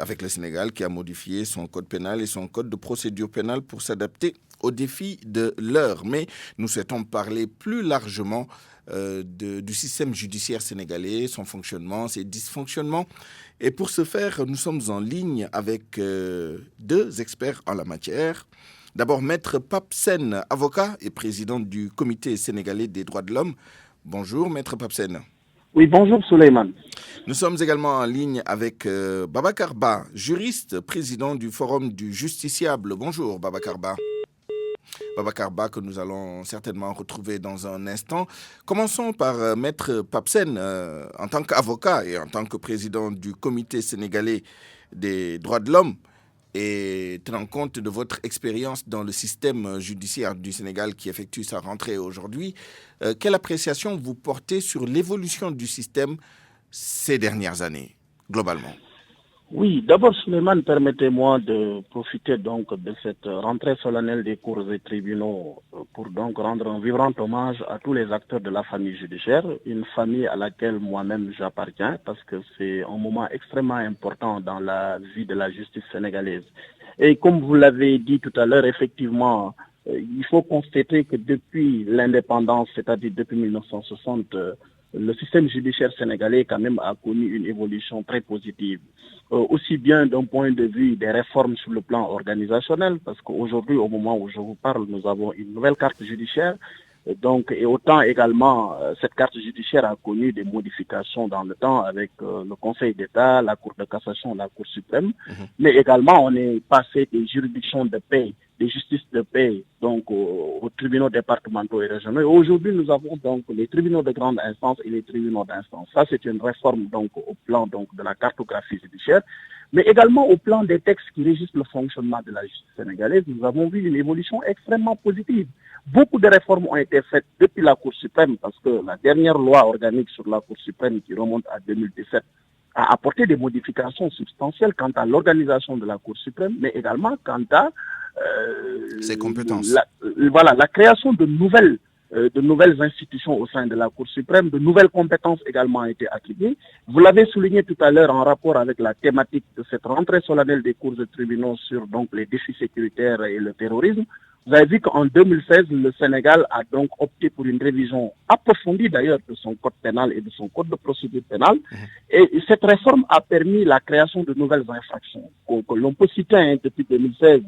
avec le Sénégal qui a modifié son code pénal et son code de procédure pénale pour s'adapter aux défis de l'heure. Mais nous souhaitons parler plus largement du système judiciaire sénégalais, son fonctionnement, ses dysfonctionnements. Et pour ce faire, nous sommes en ligne avec deux experts en la matière. D'abord, Maître Pape Sène, avocat et président du Comité sénégalais des droits de l'homme. Bonjour, Maître Pape Sène. Oui, bonjour, Souleymane. Nous sommes également en ligne avec Babacar Ba, juriste, président du Forum du Justiciable. Bonjour, Babacar Ba. Babacar Ba, que nous allons certainement retrouver dans un instant. Commençons par Maître Pape Sène, en tant qu'avocat et en tant que président du Comité sénégalais des droits de l'homme. Et tenant compte de votre expérience dans le système judiciaire du Sénégal qui effectue sa rentrée aujourd'hui, quelle appréciation vous portez sur l'évolution du système ces dernières années, globalement? Oui, d'abord, Souleymane, permettez-moi de profiter donc de cette rentrée solennelle des cours et tribunaux pour donc rendre un vibrant hommage à tous les acteurs de la famille judiciaire, une famille à laquelle moi-même j'appartiens parce que c'est un moment extrêmement important dans la vie de la justice sénégalaise. Et comme vous l'avez dit tout à l'heure, effectivement, il faut constater que depuis l'indépendance, c'est-à-dire depuis 1960, le système judiciaire sénégalais quand même a connu une évolution très positive. Aussi bien d'un point de vue des réformes sur le plan organisationnel, parce qu'aujourd'hui, au moment où je vous parle, nous avons une nouvelle carte judiciaire. Donc, et autant également, cette carte judiciaire a connu des modifications dans le temps avec le Conseil d'État, la Cour de cassation, la Cour suprême. Mais également, on est passé des juridictions de paix, des justices de paix, donc aux tribunaux départementaux et régionaux. Et aujourd'hui, nous avons donc les tribunaux de grande instance et les tribunaux d'instance. Ça, c'est une réforme donc au plan donc de la cartographie judiciaire, mais également au plan des textes qui régissent le fonctionnement de la justice sénégalaise. Nous avons vu une évolution extrêmement positive. Beaucoup de réformes ont été faites depuis la Cour suprême, parce que la dernière loi organique sur la Cour suprême qui remonte à 2017 a apporté des modifications substantielles quant à l'organisation de la Cour suprême, mais également quant à ses compétences. La création de nouvelles institutions au sein de la Cour suprême, de nouvelles compétences également ont été attribuées. Vous l'avez souligné tout à l'heure en rapport avec la thématique de cette rentrée solennelle des cours et tribunaux sur donc les défis sécuritaires et le terrorisme. Vous avez vu qu'en 2016, le Sénégal a donc opté pour une révision approfondie d'ailleurs de son code pénal et de son code de procédure pénale. Et cette réforme a permis la création de nouvelles infractions que l'on peut citer depuis 2016.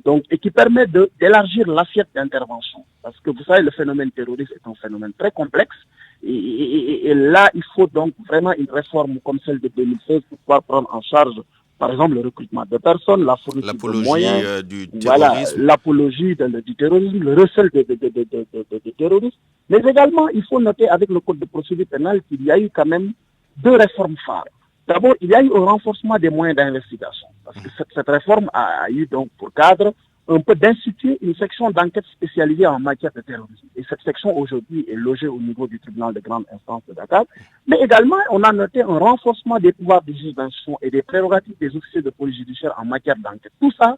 Donc, et qui permet d'élargir l'assiette d'intervention. Parce que vous savez, le phénomène terroriste est un phénomène très complexe. Et là, il faut donc vraiment une réforme comme celle de 2016 pour pouvoir prendre en charge, par exemple, le recrutement de personnes, la fourniture de moyens, du terrorisme. L'apologie du terrorisme, le recel de terrorisme. Mais également, il faut noter avec le code de procédure pénale qu'il y a eu quand même deux réformes phares. D'abord, il y a eu un renforcement des moyens d'investigation, parce que cette réforme a eu donc pour cadre un peu d'instituer une section d'enquête spécialisée en matière de terrorisme. Et cette section aujourd'hui est logée au niveau du tribunal de grande instance de Dakar. Mais également, on a noté un renforcement des pouvoirs des juges d'instruction et des prérogatives des officiers de police judiciaire en matière d'enquête. Tout ça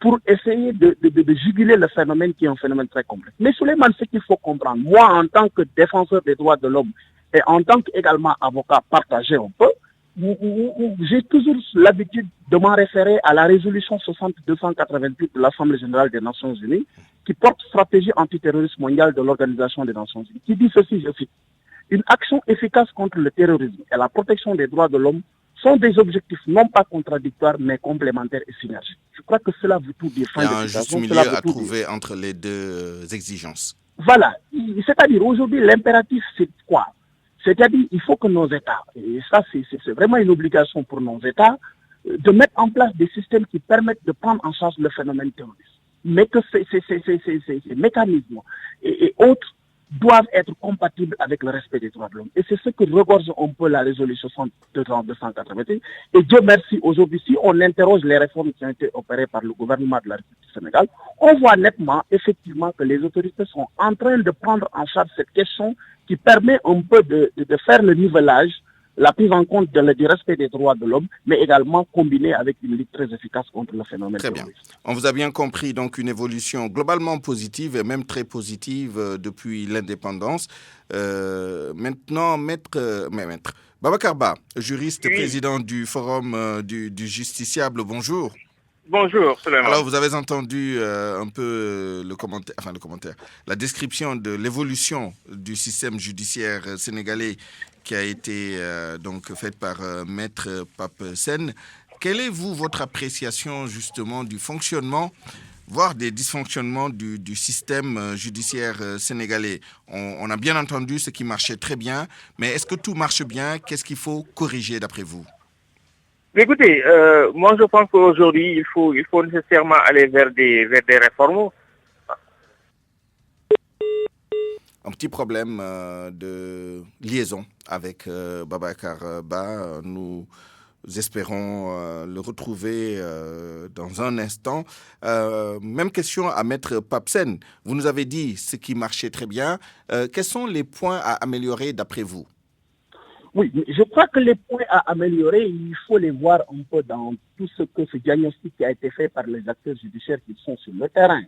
pour essayer de juguler le phénomène qui est un phénomène très complexe. Mais Souleymane, ce qu'il faut comprendre, moi en tant que défenseur des droits de l'homme et en tant qu'également avocat partagé un peu, j'ai toujours l'habitude de m'en référer à la résolution 6288 de l'Assemblée générale des Nations Unies qui porte stratégie antiterroriste mondiale de l'Organisation des Nations Unies, qui dit ceci, je cite, une action efficace contre le terrorisme et la protection des droits de l'homme sont des objectifs non pas contradictoires mais complémentaires et synergiques. Je crois que cela veut tout dire. Il y a un juste milieu à trouver entre les deux exigences. Voilà. C'est-à-dire aujourd'hui l'impératif c'est quoi? C'est-à-dire il faut que nos États, et ça c'est vraiment une obligation pour nos États, de mettre en place des systèmes qui permettent de prendre en charge le phénomène terroriste. Mais que ces mécanismes et autres doivent être compatibles avec le respect des droits de l'homme. Et c'est ce que regorge un peu la résolution 281. Et Dieu merci, aujourd'hui, si on interroge les réformes qui ont été opérées par le gouvernement de la République du Sénégal, on voit nettement, effectivement, que les autorités sont en train de prendre en charge cette question qui permet un peu de faire le nivelage, la prise en compte du respect des droits de l'homme, mais également combiné avec une lutte très efficace contre le phénomène terroriste. Très bien. On vous a bien compris, donc une évolution globalement positive et même très positive depuis l'indépendance. Maintenant, maître Babacar Ba, juriste, président du Forum du Justiciable, bonjour. Bonjour, Souleymane. Alors, vous avez entendu un peu le commentaire, la description de l'évolution du système judiciaire sénégalais qui a été donc faite par Maître Pape Sène. Quelle est, votre appréciation justement du fonctionnement, voire des dysfonctionnements du système judiciaire sénégalais? On a bien entendu ce qui marchait très bien, mais est-ce que tout marche bien? Qu'est-ce qu'il faut corriger d'après vous? Écoutez, moi je pense qu'aujourd'hui, il faut nécessairement aller vers des réformes. Un petit problème de liaison avec Babacar Ba. Nous espérons le retrouver dans un instant. Même question à Maître Pape Sène. Vous nous avez dit ce qui marchait très bien. Quels sont les points à améliorer d'après vous? Oui, je crois que les points à améliorer, il faut les voir un peu dans tout ce diagnostic qui a été fait par les acteurs judiciaires qui sont sur le terrain.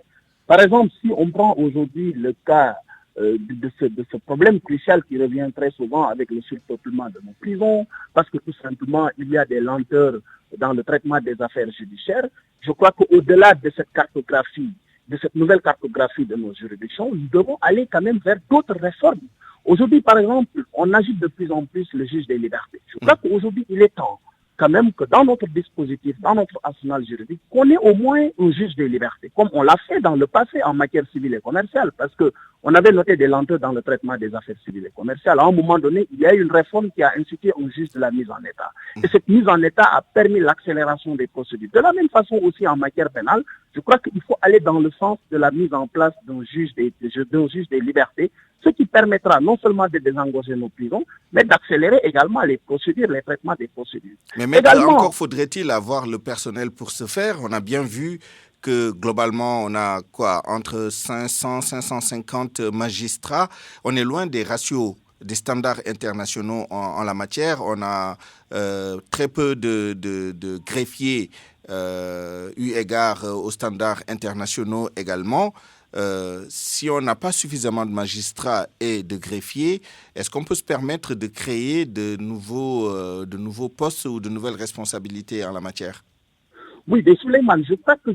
Par exemple, si on prend aujourd'hui le cas de ce problème crucial qui revient très souvent avec le surpeuplement de nos prisons, parce que tout simplement, il y a des lenteurs dans le traitement des affaires judiciaires, je crois qu'au-delà de cette cartographie, de cette nouvelle cartographie de nos juridictions, nous devons aller quand même vers d'autres réformes. Aujourd'hui, par exemple, on agite de plus en plus le juge des libertés. Je crois qu'aujourd'hui, il est temps quand même que dans notre dispositif, dans notre arsenal juridique, qu'on ait au moins un juge des libertés, comme on l'a fait dans le passé en matière civile et commerciale, parce que on avait noté des lenteurs dans le traitement des affaires civiles et commerciales. À un moment donné, il y a eu une réforme qui a institué un juge de la mise en état. Et cette mise en état a permis l'accélération des procédures. De la même façon aussi en matière pénale, je crois qu'il faut aller dans le sens de la mise en place d'un juge des libertés, ce qui permettra non seulement de désengorger nos prisons, mais d'accélérer également les procédures, les traitements des procédures. Mais également, encore faudrait-il avoir le personnel pour ce faire. On a bien vu que globalement, on a entre 500 550 magistrats. On est loin des ratios, des standards internationaux en la matière. On a très peu de greffiers eu égard aux standards internationaux également. Si on n'a pas suffisamment de magistrats et de greffiers, est-ce qu'on peut se permettre de créer de nouveaux postes ou de nouvelles responsabilités en la matière? Oui, mais Souleymane, je crois que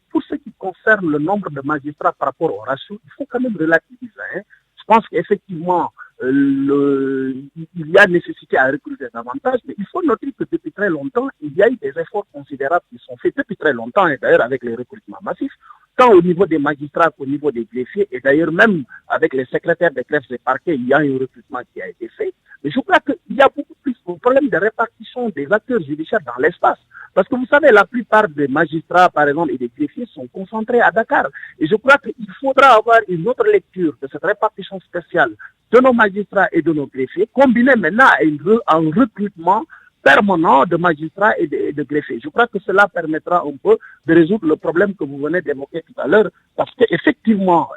pour ce qui concerne le nombre de magistrats par rapport au ratio, il faut quand même relativiser. Je pense qu'effectivement, il y a nécessité à recruter davantage, mais il faut noter que depuis très longtemps, il y a eu des efforts considérables qui sont faits depuis très longtemps, et d'ailleurs avec les recrutements massifs, tant au niveau des magistrats qu'au niveau des greffiers, et d'ailleurs même avec les secrétaires des greffes et parquets, il y a un recrutement qui a été fait. Mais je crois qu'il y a beaucoup plus de problème de répartition des acteurs judiciaires dans l'espace. Parce que vous savez, la plupart des magistrats, par exemple, et des greffiers sont concentrés à Dakar. Et je crois qu'il faudra avoir une autre lecture de cette répartition spéciale de nos magistrats et de nos greffiers, combinée maintenant à un recrutement permanent de magistrats et de greffiers. Je crois que cela permettra un peu de résoudre le problème que vous venez d'évoquer tout à l'heure, parce qu'effectivement,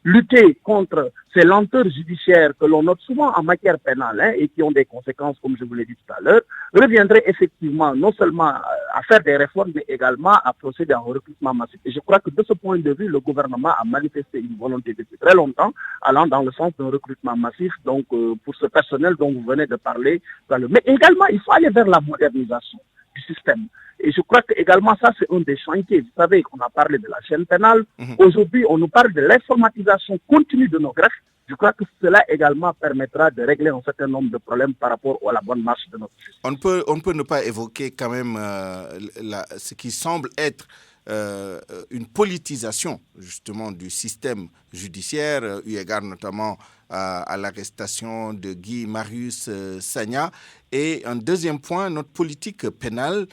lutter contre ces lenteurs judiciaires que l'on note souvent en matière pénale et qui ont des conséquences, comme je vous l'ai dit tout à l'heure, reviendrait effectivement non seulement à faire des réformes, mais également à procéder à un recrutement massif. Et je crois que de ce point de vue, le gouvernement a manifesté une volonté depuis très longtemps, allant dans le sens d'un recrutement massif, donc pour ce personnel dont vous venez de parler. Mais également, il faut aller vers la modernisation du système. Et je crois que également ça, c'est un des chantiers. Vous savez qu'on a parlé de la chaîne pénale. Aujourd'hui, on nous parle de l'informatisation continue de nos greffes. Je crois que cela également permettra de régler un certain nombre de problèmes par rapport à la bonne marche de notre justice. On ne peut ne pas évoquer quand même ce qui semble être une politisation justement du système judiciaire, eu égard notamment à l'arrestation de Guy Marius Sagna. Et un deuxième point, notre politique pénale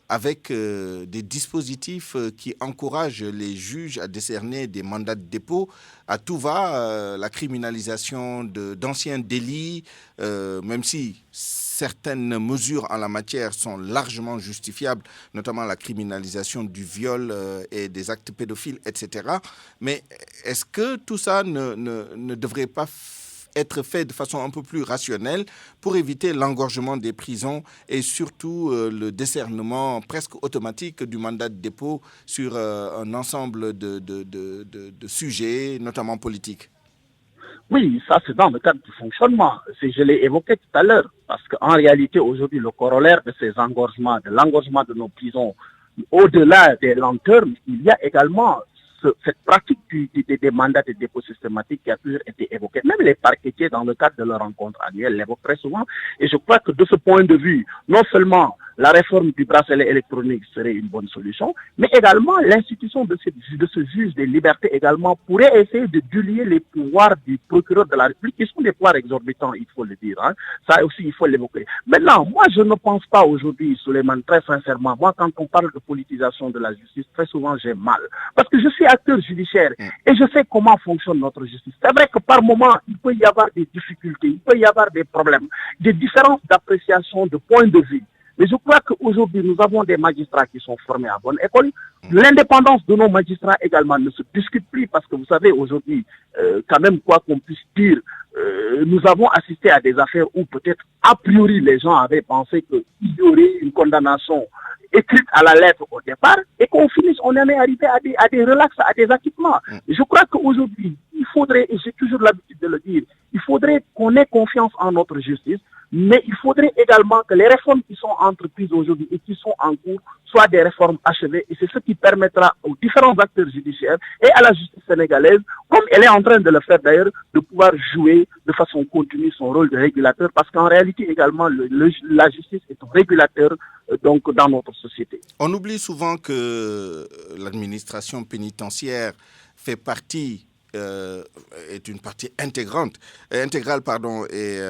avec des dispositifs qui encouragent les juges à décerner des mandats de dépôt. À tout va, la criminalisation d'anciens délits, même si certaines mesures en la matière sont largement justifiables, notamment la criminalisation du viol et des actes pédophiles, etc. Mais est-ce que tout ça ne devrait pas être fait de façon un peu plus rationnelle pour éviter l'engorgement des prisons et surtout le décernement presque automatique du mandat de dépôt sur un ensemble de sujets, notamment politiques? Oui, ça c'est dans le cadre du fonctionnement. Je l'ai évoqué tout à l'heure, parce qu'en réalité aujourd'hui le corollaire de ces engorgements, de l'engorgement de nos prisons, au-delà des lenteurs, il y a également cette pratique des mandats de dépôt systématiques qui a toujours été évoquée. Même les parquetiers, dans le cadre de leur rencontre annuelle, l'évoquent très souvent. Et je crois que de ce point de vue, non seulement la réforme du bracelet électronique serait une bonne solution, mais également l'institution de ce juge des libertés également pourrait essayer de diluer les pouvoirs du procureur de la République, qui sont des pouvoirs exorbitants, il faut le dire. Ça aussi, il faut l'évoquer. Maintenant, moi, je ne pense pas aujourd'hui, Souleymane, très sincèrement, moi, quand on parle de politisation de la justice, très souvent, j'ai mal. Parce que je suis acteur judiciaire et je sais comment fonctionne notre justice. C'est vrai que par moment, il peut y avoir des difficultés, il peut y avoir des problèmes, des différences d'appréciation, de point de vue. Mais je crois qu'aujourd'hui, nous avons des magistrats qui sont formés à bonne école. L'indépendance de nos magistrats également ne se discute plus parce que vous savez, aujourd'hui, quand même, quoi qu'on puisse dire, nous avons assisté à des affaires où peut-être a priori les gens avaient pensé qu'il y aurait une condamnation écrite à la lettre au départ et qu'on finisse, on en est arrivé à des relax, à des acquittements. Je crois qu'aujourd'hui, il faudrait, et j'ai toujours l'habitude de le dire, il faudrait qu'on ait confiance en notre justice, mais il faudrait également que les réformes qui sont entreprises aujourd'hui et qui sont en cours soient des réformes achevées et c'est ce qui permettra aux différents acteurs judiciaires et à la justice sénégalaise, comme elle est en train de le faire d'ailleurs, de pouvoir jouer de façon continue son rôle de régulateur parce qu'en réalité également la justice est un régulateur donc dans notre société. On oublie souvent que l'administration pénitentiaire fait partie est une partie intégrale et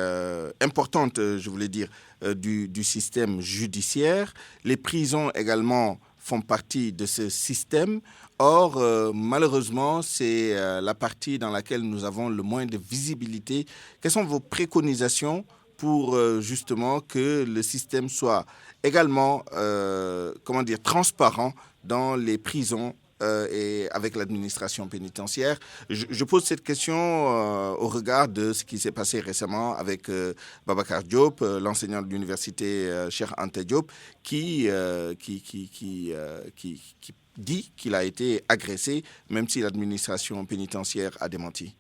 importante, je voulais dire, du système judiciaire. Les prisons également font partie de ce système. Or, malheureusement, c'est la partie dans laquelle nous avons le moins de visibilité. Quelles sont vos préconisations pour justement que le système soit également transparent dans les prisons et avec l'administration pénitentiaire? Je pose cette question au regard de ce qui s'est passé récemment avec Babacar Diop, l'enseignant de l'université Cheikh Anta Diop, qui dit qu'il a été agressé, même si l'administration pénitentiaire a démenti.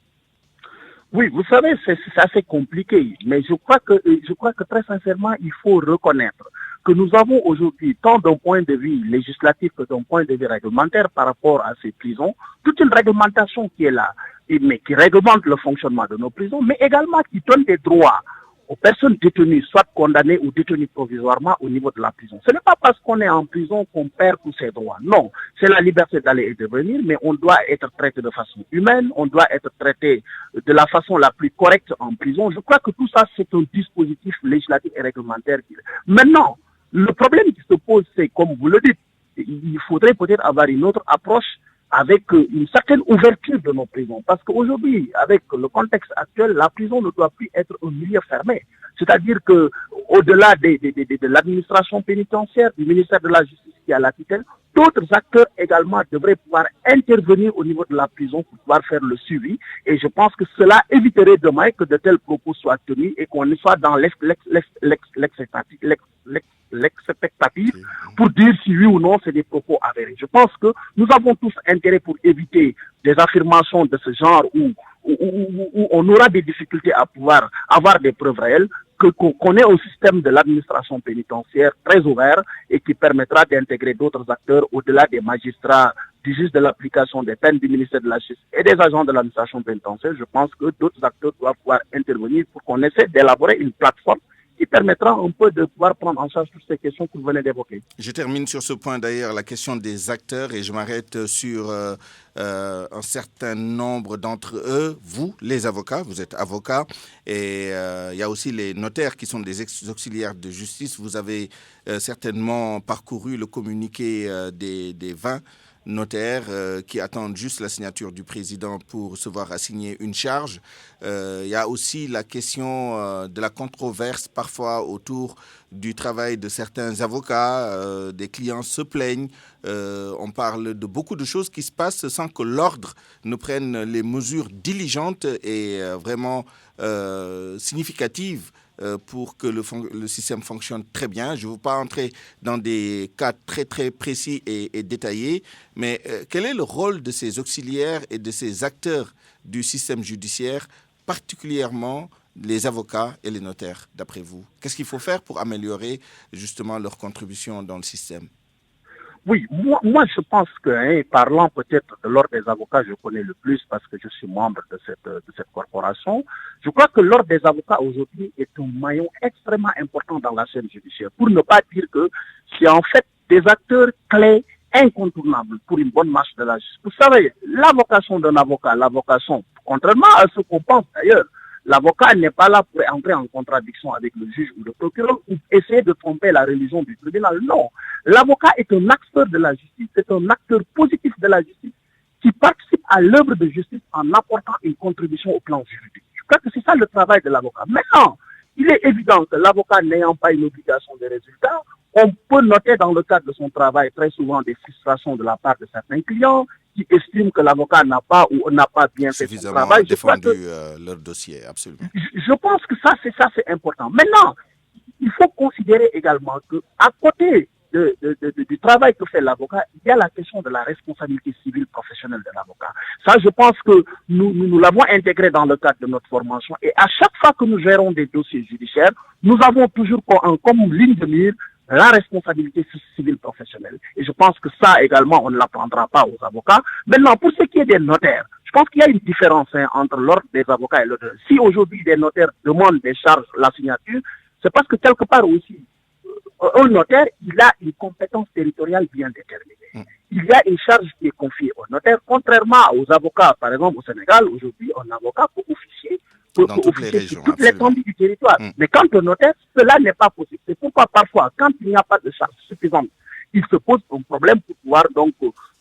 Oui, vous savez, c'est assez compliqué, mais je crois que très sincèrement, il faut reconnaître que nous avons aujourd'hui, tant d'un point de vue législatif que d'un point de vue réglementaire par rapport à ces prisons, toute une réglementation qui est là, mais qui réglemente le fonctionnement de nos prisons, mais également qui donne des droits aux personnes détenues, soit condamnées ou détenues provisoirement au niveau de la prison. Ce n'est pas parce qu'on est en prison qu'on perd tous ses droits. Non, c'est la liberté d'aller et de venir, mais on doit être traité de façon humaine, on doit être traité de la façon la plus correcte en prison. Je crois que tout ça, c'est un dispositif législatif et réglementaire. Maintenant, le problème qui se pose, c'est, comme vous le dites, il faudrait peut-être avoir une autre approche avec une certaine ouverture de nos prisons. Parce qu'aujourd'hui, avec le contexte actuel, la prison ne doit plus être un milieu fermé. C'est-à-dire que, au-delà de l'administration pénitentiaire, du ministère de la Justice qui a la tutelle, d'autres acteurs également devraient pouvoir intervenir au niveau de la prison pour pouvoir faire le suivi. Et je pense que cela éviterait demain que de tels propos soient tenus et qu'on soit dans l'expectative pour dire si oui ou non c'est des propos avérés. Je pense que nous avons tous intérêt pour éviter des affirmations de ce genre où on aura des difficultés à pouvoir avoir des preuves réelles, qu'on ait un système de l'administration pénitentiaire très ouvert et qui permettra d'intégrer d'autres acteurs au-delà des magistrats, du juge de l'application des peines du ministère de la Justice et des agents de l'administration pénitentiaire. Je pense que d'autres acteurs doivent pouvoir intervenir pour qu'on essaie d'élaborer une plateforme qui permettra un peu de pouvoir prendre en charge toutes ces questions que vous venez d'évoquer. Je termine sur ce point d'ailleurs, la question des acteurs, et je m'arrête sur un certain nombre d'entre eux. Vous, les avocats, vous êtes avocats, et il y a aussi les notaires qui sont des auxiliaires de justice. Vous avez certainement parcouru le communiqué des 20 notaires qui attendent juste la signature du président pour se voir assigner une charge. Il y a aussi la question de la controverse parfois autour du travail de certains avocats. Des clients se plaignent. On parle de beaucoup de choses qui se passent sans que l'ordre ne prenne les mesures diligentes et vraiment significatives pour que le système fonctionne très bien. Je ne veux pas entrer dans des cas très très précis et détaillés, mais quel est le rôle de ces auxiliaires et de ces acteurs du système judiciaire, particulièrement les avocats et les notaires, d'après vous? Qu'est-ce qu'il faut faire pour améliorer justement leur contribution dans le système? Oui, moi je pense que, parlant peut-être de l'ordre des avocats, je connais le plus parce que je suis membre de cette corporation. Je crois que l'ordre des avocats aujourd'hui est un maillon extrêmement important dans la chaîne judiciaire, pour ne pas dire que c'est en fait des acteurs clés incontournables pour une bonne marche de la justice. Vous savez, la vocation d'un avocat, la vocation, contrairement à ce qu'on pense d'ailleurs, l'avocat n'est pas là pour entrer en contradiction avec le juge ou le procureur ou essayer de tromper la religion du tribunal. Non. L'avocat est un acteur de la justice, c'est un acteur positif de la justice qui participe à l'œuvre de justice en apportant une contribution au plan juridique. Je crois que c'est ça le travail de l'avocat. Maintenant, il est évident que l'avocat n'ayant pas une obligation de résultat, on peut noter dans le cadre de son travail très souvent des frustrations de la part de certains clients qui estiment que l'avocat n'a pas ou n'a pas bien fait son travail. Défendu leur dossier, absolument. Je pense que ça c'est important. Maintenant, il faut considérer également qu'à côté du travail que fait l'avocat, il y a la question de la responsabilité civile professionnelle de l'avocat. Ça, je pense que nous l'avons intégré dans le cadre de notre formation et à chaque fois que nous gérons des dossiers judiciaires, nous avons toujours comme ligne de mire la responsabilité civile professionnelle. Et je pense que ça également, on ne l'apprendra pas aux avocats. Maintenant, pour ce qui est des notaires, je pense qu'il y a une différence entre l'ordre des avocats et l'ordre. Si aujourd'hui des notaires demandent des charges, la signature, c'est parce que quelque part aussi, un notaire, il a une compétence territoriale bien déterminée. Il y a une charge qui est confiée au notaire, contrairement aux avocats. Par exemple, au Sénégal, aujourd'hui, un avocat peut officier dans toutes les régions, toute l'étendue du territoire. Mais quand le notaire, cela n'est pas possible. C'est pourquoi parfois, quand il n'y a pas de charge suffisante, il se pose un problème pour pouvoir donc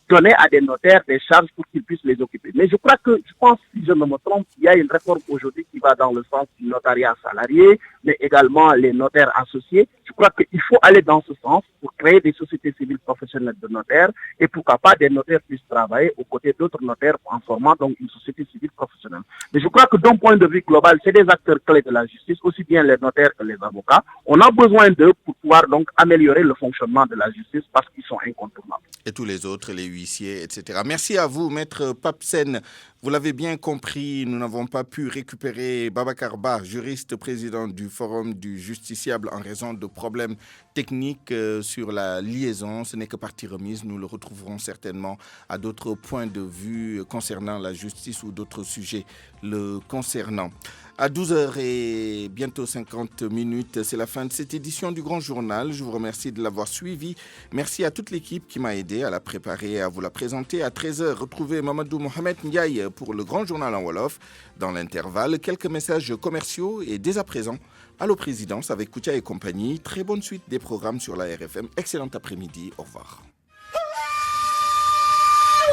donner à des notaires des charges pour qu'ils puissent les occuper. Mais je pense, si je ne me trompe, il y a une réforme aujourd'hui qui va dans le sens du notariat salarié, mais également les notaires associés. Je crois qu'il faut aller dans ce sens pour créer des sociétés civiles professionnelles de notaires et pourquoi pas des notaires puissent travailler aux côtés d'autres notaires en formant donc une société civile professionnelle. Mais je crois que d'un point de vue global, c'est des acteurs clés de la justice, aussi bien les notaires que les avocats. On a besoin d'eux pour pouvoir donc améliorer le fonctionnement de la justice parce qu'ils sont incontournables. Et tous les autres, les huissiers, etc. Merci à vous, Maître Papsen. Vous l'avez bien compris, nous n'avons pas pu récupérer Babacar Ba, juriste président du Forum du justiciable en raison de problèmes techniques sur la liaison. Ce n'est que partie remise. Nous le retrouverons certainement à d'autres points de vue concernant la justice ou d'autres sujets le concernant. À 12h et bientôt 50 minutes, c'est la fin de cette édition du Grand Journal. Je vous remercie de l'avoir suivi. Merci à toute l'équipe qui m'a aidé à la préparer et à vous la présenter. À 13h, retrouvez Mamadou Mohamed Ndiaye pour le Grand Journal en Wolof. Dans l'intervalle, quelques messages commerciaux et dès à présent, Allô Présidence avec Koutia et compagnie. Très bonne suite des programmes sur la RFM. Excellent après-midi. Au revoir.